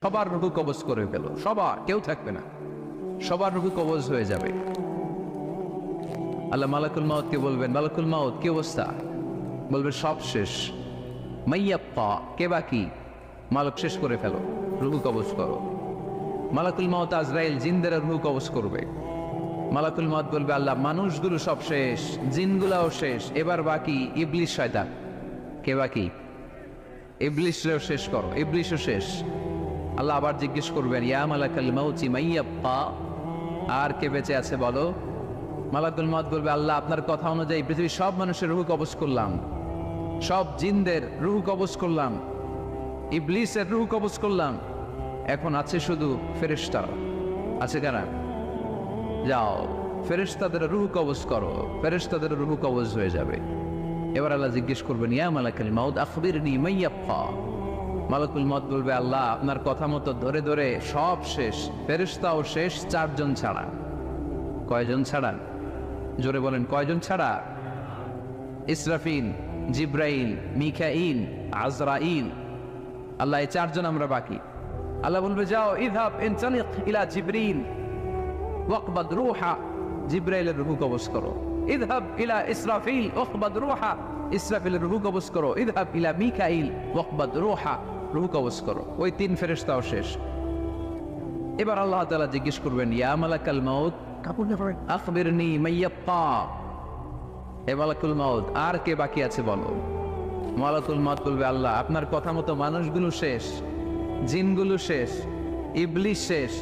সবার রুহু কবজ করে গেল, সবার, কেউ থাকবে না, সবার রুহু কবজ হয়ে যাবে। আল্লাহ মালাকুল মাউতকে বলবেন, মালাকুল মাউত কি অবস্থা? বলবে সব শেষ। মাইয়াপ্পা, কে বাকি? মালক শেষ করে ফেলো, রুহু কবজ করো। মালাকুল মাউত আজরাইল জিনদের রুহু কবজ করবে। মালাকুল মাউত বলবে, আল্লাহ মানুষগুলো সব শেষ, জিনগুলাও শেষ, এবার বাকি ইবলিশ শয়তান। কে বাকি? ইবলিশও শেষ করো, ইবলিশও শেষ। আল্লাহ আবার জিজ্ঞেস করবেন, ইয়া মালাকাল মাউতি মাইয়াপ্পা, আর কে বেঁচে আছে বলো? মালাকুল মাউত বলবে, আল্লাহ আপনার কথা অনুযায়ী পৃথিবীর সব মানুষের রুহু কবজ করলাম, সব জিনদের রুহু কবজ করলাম, ইবলিসের রুহু কবজ করলাম, এখন আছে শুধু ফেরেশতারা। আছে কারা? যাও ফেরেশতাদের রুহু কবজ করো, ফেরেশতাদের রুহু কবজ হয়ে যাবে। এবার আল্লাহ জিজ্ঞেস করবেন, ইয়া মালাকাল মাউত আখবিরনি মাইয়াপ্পা। মালাকুল মাউত বলবে, আল্লাহ আপনার কথা মতো ধরে ধরে সব শেষ, ফেরেশতাও শেষ, চারজন ছাড়া। কয়জন ছাড়া? জোরে বলেন, কয়জন ছাড়া? ইসরাফিল, জিব্রাইল, মিকাইল, আজরাইল। আল্লাহ এই চারজন আমরা বাকি। আল্লাহ বলবে, যাও ইযহাব ইনতালিক ইলা জিবরিল ওয়াকবাদ রূহা, জিব্রাইলের রূহ কবজ করো। ইযহাব ইলা ইসরাফিল ওয়াকবাদ রূহা, ইসরাফিলের রূহ কবজ করো। ইযহাব ইলা মিকাইল ওয়াকবাদ রূহা, রূহ কবজ করো। ওই তিন ফেরেশতাও শেষ। এবার আল্লাহ তাআলা জিজ্ঞেস করবেন, ইয়া মালাকাল মাউত আখবিরনি মাইয়াপ্পা। হে মালাকুল মাউত, আর কে বাকি আছে বলো? মালাকুল মাউত বলবে, আল্লাহ আপনার কথা মতো মানুষগুলো শেষ, জিনগুলো শেষ, ইবলিস শেষ,